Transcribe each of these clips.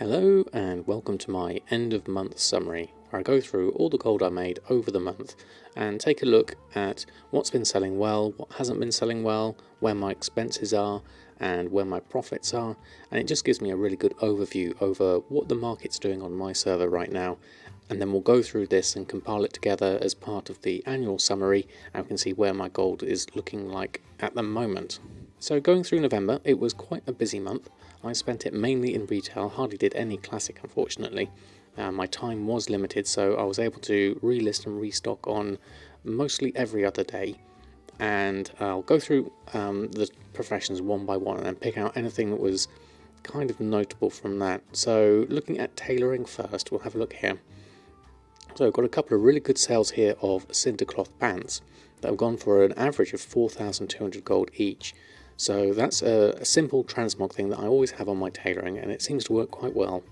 Hello and welcome to my end of month summary, where I go through all the gold I made over the month and take a look at what's been selling well, what hasn't been selling well, where my expenses are and where my profits are, and it just gives me a really good overview over what the market's doing on my server right now. And then we'll go through this and compile it together as part of the annual summary, and we can see where my gold is looking like at the moment. So going through November, it was quite a busy month. I spent it mainly in retail, hardly did any classic unfortunately. My time was limited, so I was able to relist and restock on mostly every other day. And I'll go through the professions one by one and then pick out anything that was kind of notable from that. So looking at tailoring first, we'll have a look here. So I've got a couple of really good sales here of cinder cloth pants that have gone for an average of 4,200 gold each. So that's a simple transmog thing that I always have on my tailoring, and it seems to work quite well,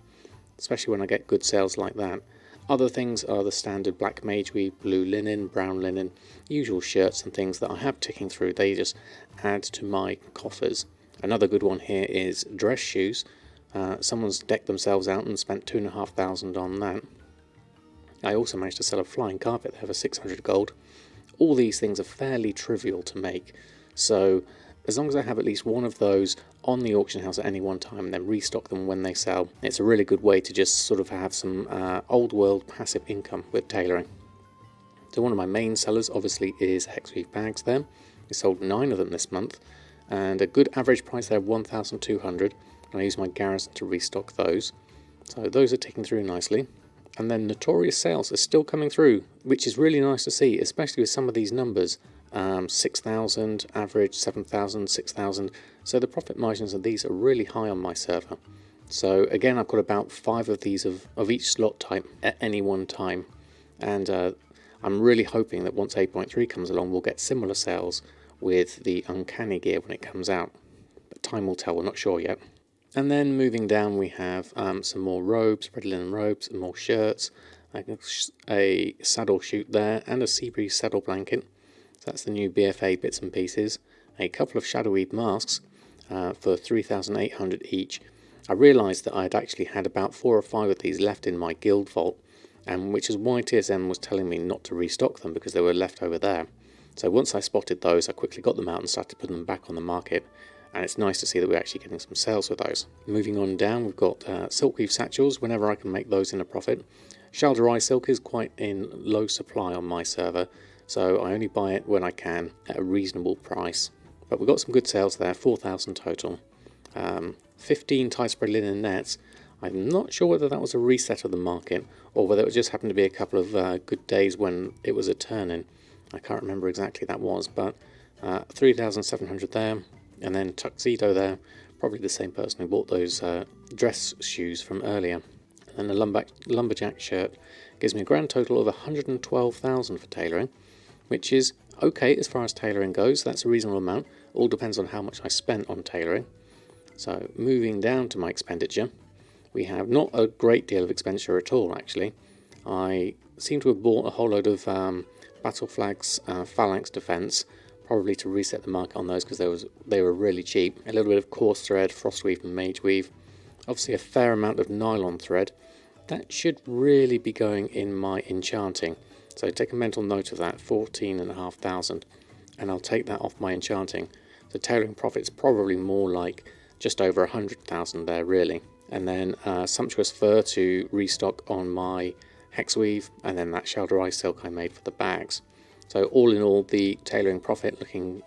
especially when I get good sales like that. Other things are the standard black mage weave, blue linen, brown linen, usual shirts and things that I have ticking through. They just add to my coffers. Another good one here is dress shoes. Someone's decked themselves out and spent 2,500 on that. I also managed to sell a flying carpet there for 600 gold. All these things are fairly trivial to make, so as long as I have at least one of those on the auction house at any one time and then restock them when they sell, it's a really good way to just sort of have some old world passive income with tailoring. So one of my main sellers obviously is hexweave bags there. We sold 9 of them this month and a good average price there of 1,200, and I use my garrison to restock those. So those are ticking through nicely. And then notorious sales are still coming through, which is really nice to see, especially with some of these numbers. 6,000 average, 7,000, 6,000. So the profit margins of these are really high on my server. So again, I've got about 5 of these of each slot type at any one time. And I'm really hoping that once 8.3 comes along, we'll get similar sales with the Uncanny gear when it comes out. But time will tell, we're not sure yet. And then moving down, we have some more robes, red linen robes, and more shirts, a saddle chute there, and a sea breeze saddle blanket. So that's the new BfA bits and pieces. A couple of shadow weave masks for 3,800 each. I realised that I had actually had about 4 or 5 of these left in my guild vault, and which is why TSM was telling me not to restock them because they were left over there. So once I spotted those, I quickly got them out and started putting them back on the market. And it's nice to see that we're actually getting some sales with those. Moving on down, we've got silkweave satchels, whenever I can make those in a profit. Shalderai silk is quite in low supply on my server, so I only buy it when I can at a reasonable price. But we've got some good sales there, 4,000 total. 15 tie spread linen nets. I'm not sure whether that was a reset of the market, or whether it just happened to be a couple of good days when it was a turn-in. I can't remember exactly that was, but 3,700 there. And then tuxedo there, probably the same person who bought those dress shoes from earlier. And the lumberjack shirt gives me a grand total of 112,000 for tailoring, which is okay as far as tailoring goes. That's a reasonable amount. All depends on how much I spent on tailoring. So moving down to my expenditure, we have not a great deal of expenditure at all actually. I seem to have bought a whole load of battle flags, phalanx defense, probably to reset the market on those because they were really cheap. A little bit of coarse thread, frost weave and mage weave. Obviously a fair amount of nylon thread. That should really be going in my enchanting. So take a mental note of that, 14,500. And I'll take that off my enchanting. The tailoring profit's probably more like just over 100,000 there really. And then sumptuous fur to restock on my hex weave, and then that Shalderai silk I made for the bags. So all in all, the tailoring profit looking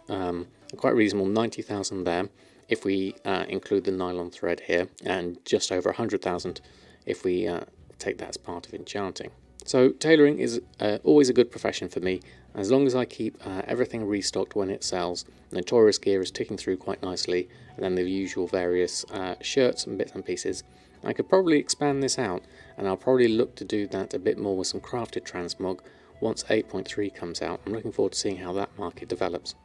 quite reasonable, 90,000 there if we include the nylon thread here, and just over 100,000 if we take that as part of enchanting. So tailoring is always a good profession for me, as long as I keep everything restocked when it sells. Notorious gear is ticking through quite nicely, and then the usual various shirts and bits and pieces. I could probably expand this out, and I'll probably look to do that a bit more with some crafted transmog once 8.3 comes out. I'm looking forward to seeing how that market develops.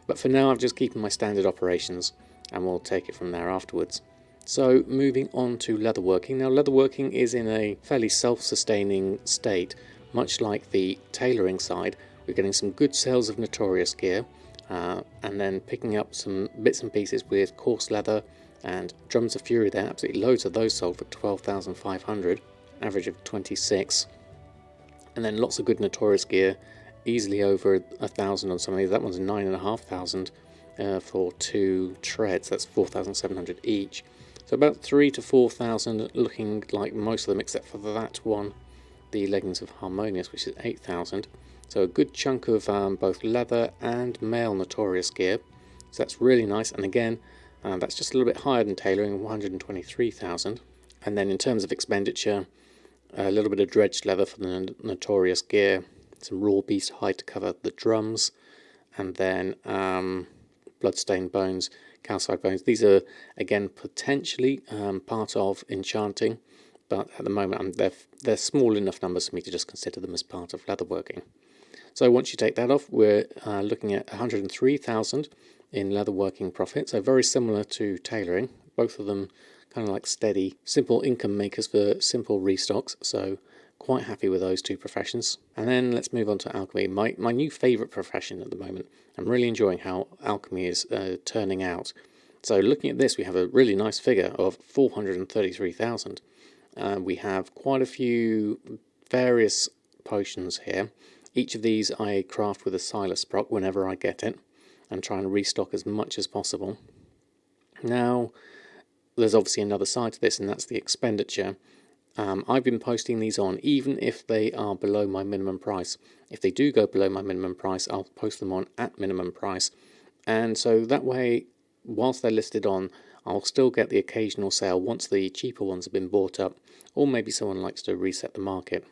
But for now, I'm just keeping my standard operations, and we'll take it from there afterwards. So moving on to leatherworking. Now leatherworking is in a fairly self-sustaining state, much like the tailoring side. We're getting some good sales of notorious gear, and then picking up some bits and pieces with coarse leather And Drums of Fury there, absolutely loads of those sold for 12,500, average of 26. And then lots of good Notorious gear, easily over 1,000 on some of these. That one's 9,500 for 2 treads, that's 4,700 each. So about 3 to 4,000, looking like most of them except for that one, the Leggings of Harmonious, which is 8,000. So a good chunk of both leather and male Notorious gear. So that's really nice, and again, that's just a little bit higher than Tailoring, 123,000. And then in terms of expenditure, a little bit of dredged leather for the Notorious gear, some raw beast hide to cover the drums, and then bloodstained bones, calcified bones. These are again potentially part of Enchanting, but at the moment they're small enough numbers for me to just consider them as part of Leatherworking. So once you take that off, we're looking at 103,000 in Leatherworking profit, so very similar to Tailoring, both of them kind of like steady, simple income makers for simple restocks, so quite happy with those two professions. And then let's move on to Alchemy, my new favourite profession at the moment. I'm really enjoying how Alchemy is turning out. So looking at this, we have a really nice figure of 433,000. We have quite a few various potions here. Each of these I craft with a Silas Sprock whenever I get it, and try and restock as much as possible. Now, there's obviously another side to this, and that's the expenditure. I've been posting these on even if they are below my minimum price. If they do go below my minimum price, I'll post them on at minimum price. And so that way, whilst they're listed on, I'll still get the occasional sale once the cheaper ones have been bought up, or maybe someone likes to reset the market.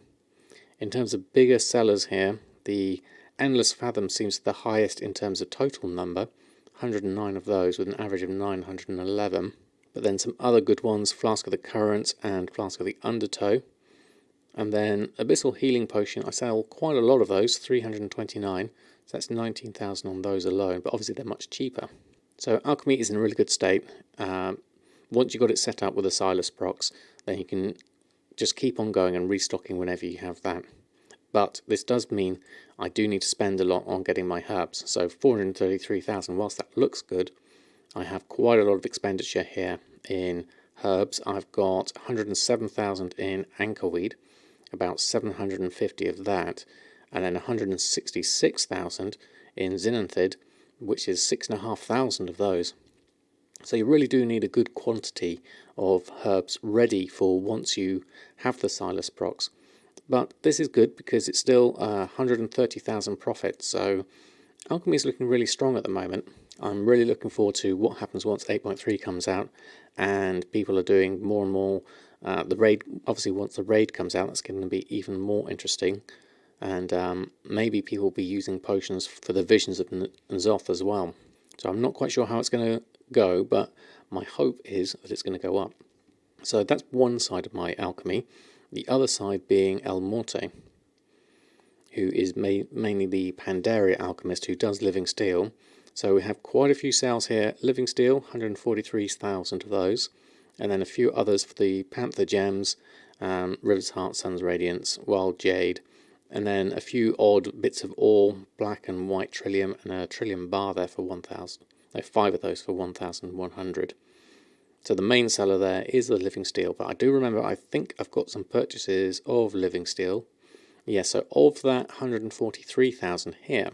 In terms of bigger sellers here, the Endless Fathom seems the highest in terms of total number, 109 of those with an average of 911. But then some other good ones, Flask of the Current and Flask of the Undertow. And then Abyssal Healing Potion, I sell quite a lot of those, 329, so that's 19,000 on those alone, but obviously they're much cheaper. So Alchemy is in a really good state. Once you've got it set up with the Silas Procs, then you can just keep on going and restocking whenever you have that. But this does mean I do need to spend a lot on getting my herbs. So 433,000, whilst that looks good, I have quite a lot of expenditure here in herbs. I've got 107,000 in Anchorweed, about 750 of that, and then 166,000 in Xenanthid, which is 6,500 of those. So you really do need a good quantity of herbs ready for once you have the Silas Procs. But this is good because it's still 130,000 profit, so Alchemy is looking really strong at the moment. I'm really looking forward to what happens once 8.3 comes out and people are doing more and more. The raid, obviously once the raid comes out, that's going to be even more interesting, and maybe people will be using potions for the Visions of N'Zoth as well. So I'm not quite sure how it's going to go, but my hope is that it's going to go up. So that's one side of my Alchemy. The other side being El Morte, who is mainly the Pandaria alchemist who does Living Steel. So we have quite a few sales here. Living Steel, 143,000 of those, and then a few others for the Panther Gems, River's Heart, Sun's Radiance, Wild Jade, and then a few odd bits of ore, black and white Trillium, and a Trillium bar there for 1,000. 5 of those for 1,100. So the main seller there is the Living Steel, but I do remember I think I've got some purchases of Living Steel. Yeah, so of that 143,000 here,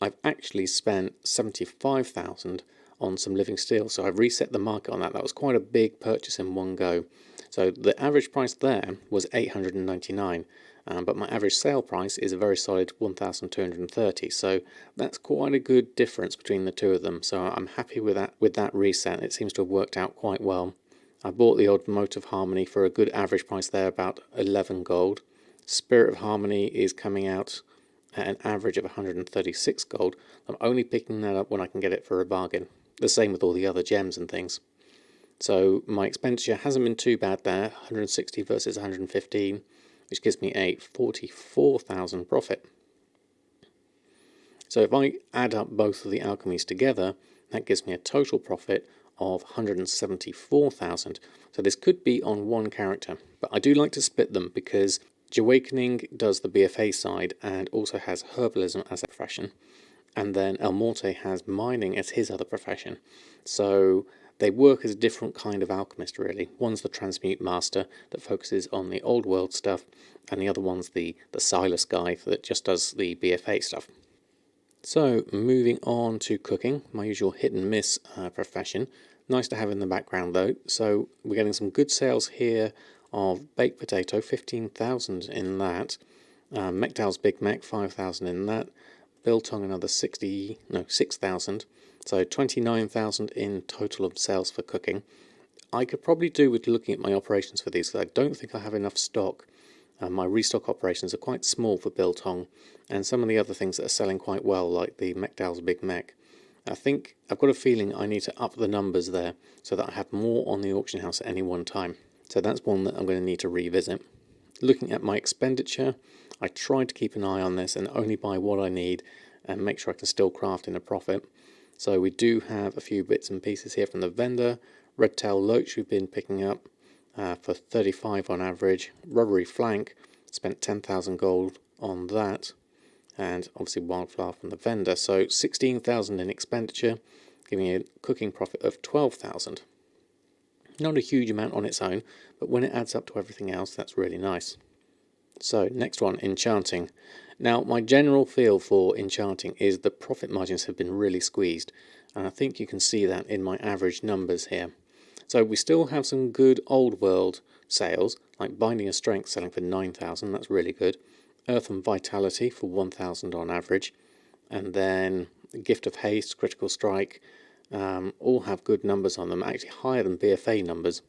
I've actually spent 75,000 on some Living Steel, so I've reset the market on that. That was quite a big purchase in one go. So the average price there was 899, but my average sale price is a very solid 1,230. So that's quite a good difference between the two of them. So I'm happy with that reset. It seems to have worked out quite well. I bought the odd Mote of Harmony for a good average price there, about 11 gold. Spirit of Harmony is coming out at an average of 136 gold. I'm only picking that up when I can get it for a bargain. The same with all the other gems and things. So my expenditure hasn't been too bad there, 160 versus 115, which gives me a 44,000 profit. So if I add up both of the alchemies together, that gives me a total profit of 174,000. So this could be on one character, but I do like to split them because Awakening does the BfA side and also has herbalism as a profession, and then El Morte has mining as his other profession. So they work as a different kind of alchemist, really. One's the transmute master that focuses on the old world stuff, and the other one's the Silas guy that just does the BfA stuff. So moving on to cooking, my usual hit and miss profession. Nice to have in the background though. So we're getting some good sales here of baked potato, 15,000 in that. Mecdal's Big Mac, 5,000 in that. Biltong another 6,000. So 29,000 in total of sales for cooking. I could probably do with looking at my operations for these, because I don't think I have enough stock. My restock operations are quite small for biltong, and some of the other things that are selling quite well, like the Mecdal's Big Mac. I think I've got a feeling I need to up the numbers there so that I have more on the auction house at any one time. So that's one that I'm going to need to revisit. Looking at my expenditure, I try to keep an eye on this and only buy what I need and make sure I can still craft in a profit. So we do have a few bits and pieces here from the vendor. Red tail loach we've been picking up for 35 on average. Rubbery flank, spent 10,000 gold on that. And obviously wildflower from the vendor. So 16,000 in expenditure, giving a cooking profit of 12,000. Not a huge amount on its own, but when it adds up to everything else, that's really nice. So next one, enchanting. Now my general feel for enchanting is the profit margins have been really squeezed, and I think you can see that in my average numbers here. So we still have some good old world sales, like Binding of Strength selling for 9,000, that's really good. Earth and Vitality for 1,000 on average, and then Gift of Haste, Critical Strike, all have good numbers on them, actually higher than BfA numbers.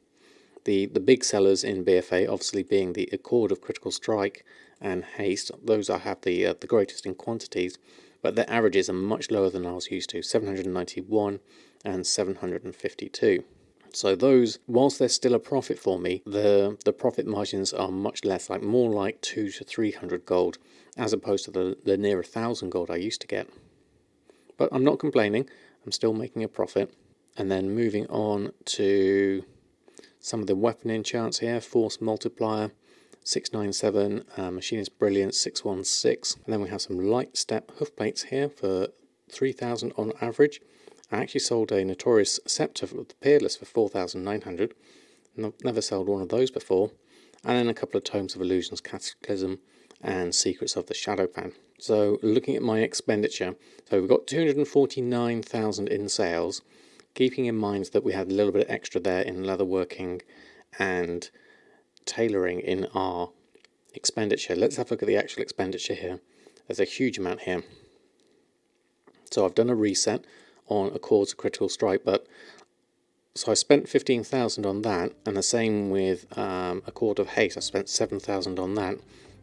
The big sellers in BfA obviously being the Accord of Critical Strike and Haste. Those I have the greatest in quantities, but their averages are much lower than I was used to, 791 and 752. So those, whilst they're still a profit for me, the profit margins are much less, like more like 200 to 300 gold, as opposed to the near 1,000 gold I used to get. But I'm not complaining, I'm still making a profit. And then moving on to some of the weapon enchants here, Force Multiplier, 697, Machinist Brilliance, 616. And then we have some Light Step hoof plates here for 3,000 on average. I actually sold a Notorious Scepter with the Peerless for 4,900. Never sold one of those before. And then a couple of Tomes of Illusions, Cataclysm, and Secrets of the Shadowpan. So looking at my expenditure, so we've got 249,000 in sales, keeping in mind that we had a little bit extra there in leatherworking and tailoring in our expenditure. Let's have a look at the actual expenditure here. There's a huge amount here. So I've done a reset on Accords of Critical Strike, but so I spent 15,000 on that, and the same with Accord of Haste. I spent 7,000 on that,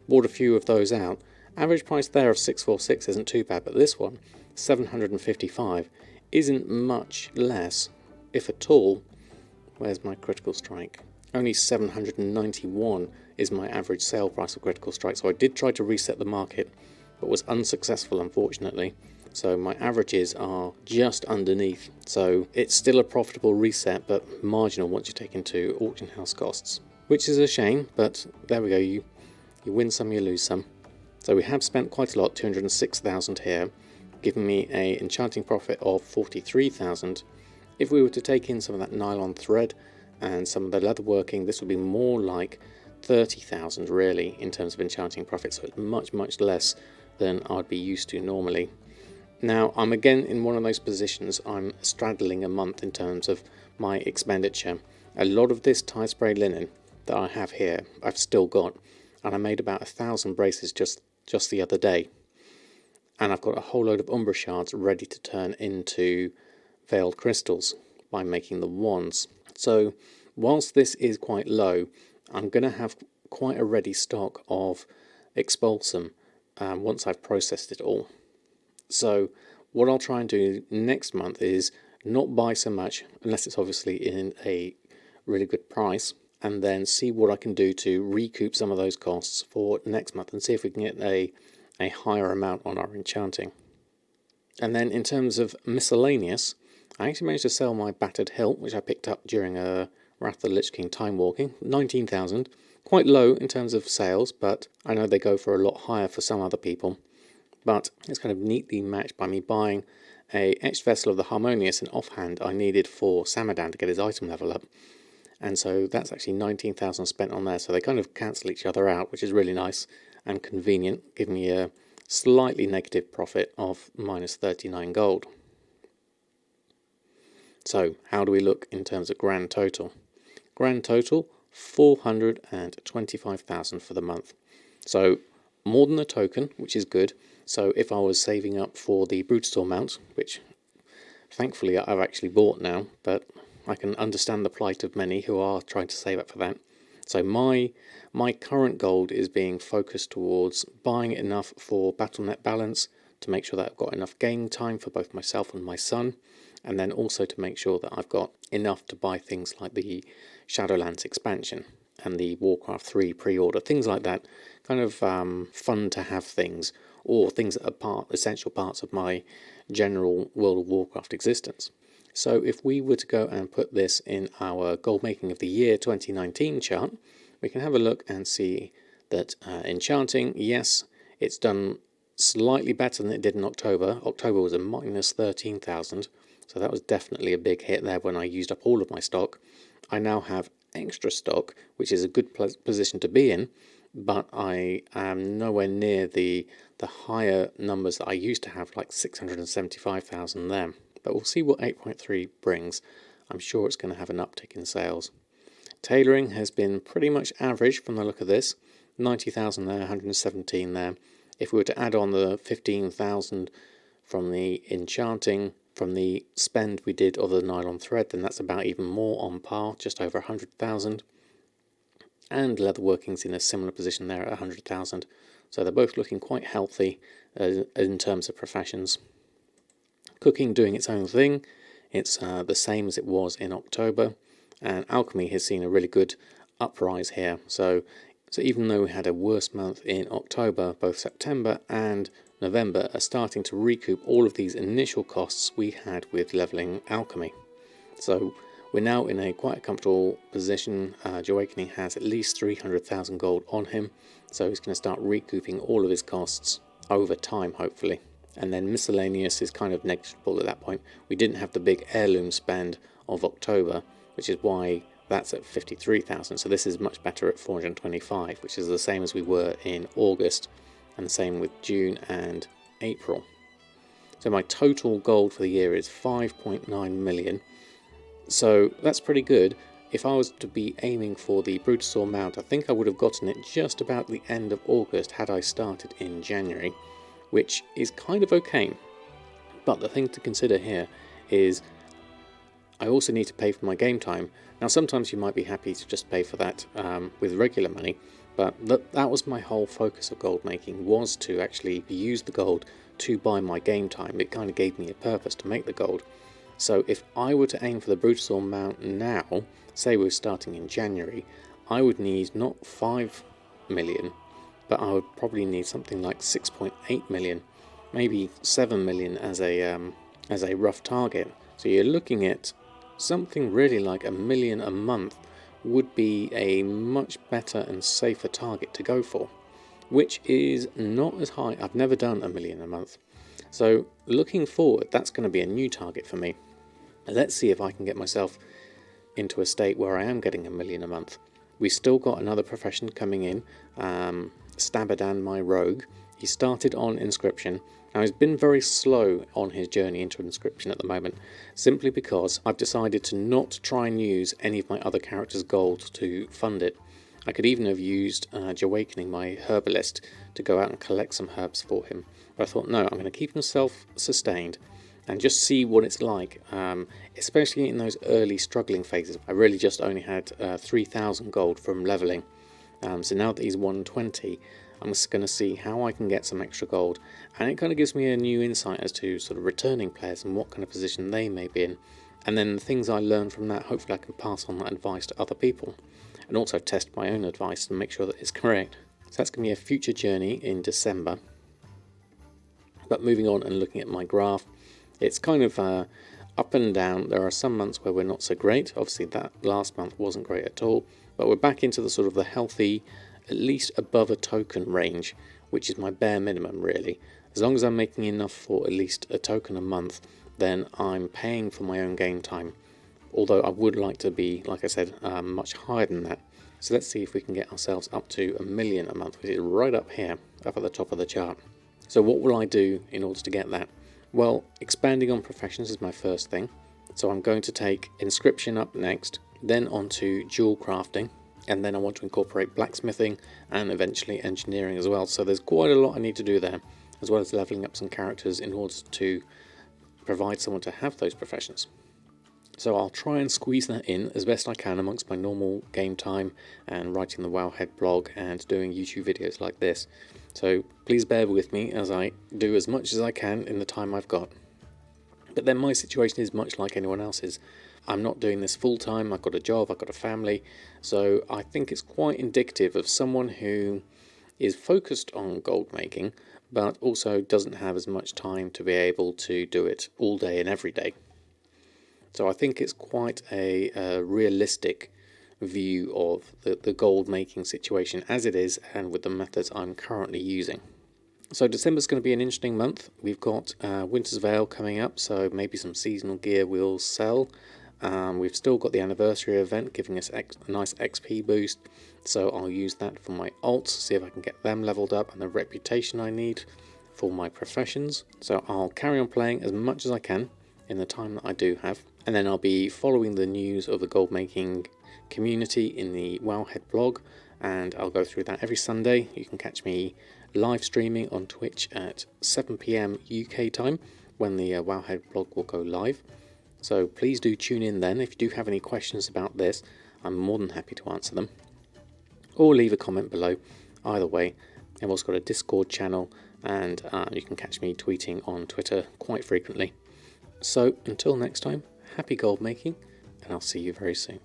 bought a few of those out. Average price there of 646 isn't too bad, but this one, 755, isn't much less, if at all. Where's my Critical Strike? Only 791 is my average sale price of Critical Strike, so I did try to reset the market, but was unsuccessful, unfortunately. So my averages are just underneath. So it's still a profitable reset, but marginal once you take into auction house costs, which is a shame, but there we go. You win some, you lose some. So we have spent quite a lot, 206,000 here, giving me a enchanting profit of 43,000. If we were to take in some of that nylon thread and some of the leatherworking, this would be more like 30,000 really in terms of enchanting profit. So it's much, much less than I'd be used to normally. Now, I'm again in one of those positions, I'm straddling a month in terms of my expenditure. A lot of this tie spray linen that I have here, I've still got, and I made about 1,000 braces just the other day. And I've got a whole load of Umbra shards ready to turn into veiled crystals by making the wands. So, whilst this is quite low, I'm going to have quite a ready stock of Expulsum once I've processed it all. So what I'll try and do next month is not buy so much, unless it's obviously in a really good price, and then see what I can do to recoup some of those costs for next month and see if we can get a higher amount on our enchanting. And then in terms of miscellaneous, I actually managed to sell my Battered Hilt, which I picked up during a Wrath of the Lich King time walking, 19,000. Quite low in terms of sales, but I know they go for a lot higher for some other people. but it's kind of neatly matched by me buying a etched vessel of the Harmonious and offhand I needed for Samadan to get his item level up. And so that's actually 19,000 spent on there, so they kind of cancel each other out, which is really nice and convenient, giving me a slightly negative profit of minus 39 gold. So how do we look in terms of grand total? Grand total 425,000 for the month. So more than a token, which is good. So if I was saving up for the Brutastore mount, which thankfully I've actually bought now, but I can understand the plight of many who are trying to save up for that. So my current gold is being focused towards buying enough for BattleNet balance to make sure that I've got enough game time for both myself and my son, and then also to make sure that I've got enough to buy things like the Shadowlands expansion and the Warcraft 3 pre-order, things like that, kind of fun to have things, or things that are essential parts of my general World of Warcraft existence. So if we were to go and put this in our Goldmaking of the Year 2019 chart, we can have a look and see that Enchanting, yes, it's done slightly better than it did in October. October was a minus 13,000, so that was definitely a big hit there when I used up all of my stock. I now have extra stock, which is a good position to be in, but I am nowhere near the higher numbers that I used to have, like 675,000 there. But we'll see what 8.3 brings. I'm sure it's going to have an uptick in sales. Tailoring has been pretty much average from the look of this. 90,000 there, 117 there. If we were to add on the 15,000 from the Enchanting, from the spend we did of the nylon thread, then that's about even more on par, just over 100,000. And Leatherworking's in a similar position there at 100,000. So they're both looking quite healthy in terms of professions. Cooking doing its own thing. It's the same as it was in October. And Alchemy has seen a really good uprise here. So even though we had a worse month in October, both September and November are starting to recoup all of these initial costs we had with leveling Alchemy. So we're now in a quite a comfortable position. Awakening has at least 300,000 gold on him, so he's going to start recouping all of his costs over time, hopefully. And then miscellaneous is kind of negligible at that point. We didn't have the big heirloom spend of October, which is why that's at 53,000. So this is much better at 425, which is the same as we were in August, and the same with June and April. So my total gold for the year is 5.9 million. So that's pretty good. If I was to be aiming for the Brutastore mount, I think I would have gotten it just about the end of August had I started in January, which is kind of okay. But the thing to consider here is I also need to pay for my game time. Now sometimes you might be happy to just pay for that with regular money, but that was my whole focus of gold making, was to actually use the gold to buy my game time. It kind of gave me a purpose to make the gold. So if I were to aim for the Brutastore mount now, say we're starting in January, I would need not 5 million, but I would probably need something like 6.8 million, maybe 7 million as a rough target. So you're looking at something really like $1 million a month would be a much better and safer target to go for, which is not as high. I've never done $1 million a month. So looking forward, that's going to be a new target for me. Let's see if I can get myself into a state where I am getting $1 million a month. We still got another profession coming in, Samadan, my rogue. He started on inscription. Now he's been very slow on his journey into inscription at the moment, simply because I've decided to not try and use any of my other characters' gold to fund it. I could even have used Awakening, my herbalist, to go out and collect some herbs for him. But I thought, no, I'm going to keep him self-sustained and just see what it's like, especially in those early struggling phases. I really just only had 3,000 gold from leveling. So now that he's 120, I'm just going to see how I can get some extra gold, and it kind of gives me a new insight as to sort of returning players and what kind of position they may be in, and then the things I learn from that, hopefully I can pass on that advice to other people, and also test my own advice and make sure that it's correct. So that's going to be a future journey in December. But moving on and looking at my graph, it's kind of up and down. There are some months where we're not so great. Obviously that last month wasn't great at all, but we're back into the sort of the healthy, at least above a token range, which is my bare minimum really. As long as I'm making enough for at least a token a month, then I'm paying for my own game time. Although I would like to be, like I said, much higher than that. So let's see if we can get ourselves up to 1 million a month, which is right up here, up at the top of the chart. So what will I do in order to get that? Well, expanding on professions is my first thing. So I'm going to take inscription up next, then onto jewel crafting, and then I want to incorporate blacksmithing and eventually engineering as well. So there's quite a lot I need to do there, as well as leveling up some characters in order to provide someone to have those professions. So I'll try and squeeze that in as best I can amongst my normal game time and writing the Wowhead blog and doing YouTube videos like this. So please bear with me as I do as much as I can in the time I've got. But then my situation is much like anyone else's. I'm not doing this full time, I've got a job, I've got a family, so I think it's quite indicative of someone who is focused on gold making, but also doesn't have as much time to be able to do it all day and every day. So I think it's quite a realistic view of the gold making situation as it is and with the methods I'm currently using. So December's going to be an interesting month. We've got Winter's Veil coming up, so maybe some seasonal gear will sell. We've still got the anniversary event giving us a nice XP boost, so I'll use that for my alts, see if I can get them leveled up and the reputation I need for my professions. So I'll carry on playing as much as I can in the time that I do have, and then I'll be following the news of the gold making community in the Wowhead blog, and I'll go through that every Sunday. You can catch me live streaming on Twitch at 7 PM UK time when the Wowhead blog will go live. So please do tune in then. If you do have any questions about this, I'm more than happy to answer them. Or leave a comment below. Either way, I've also got a Discord channel, and you can catch me tweeting on Twitter quite frequently. So until next time, happy gold making, and I'll see you very soon.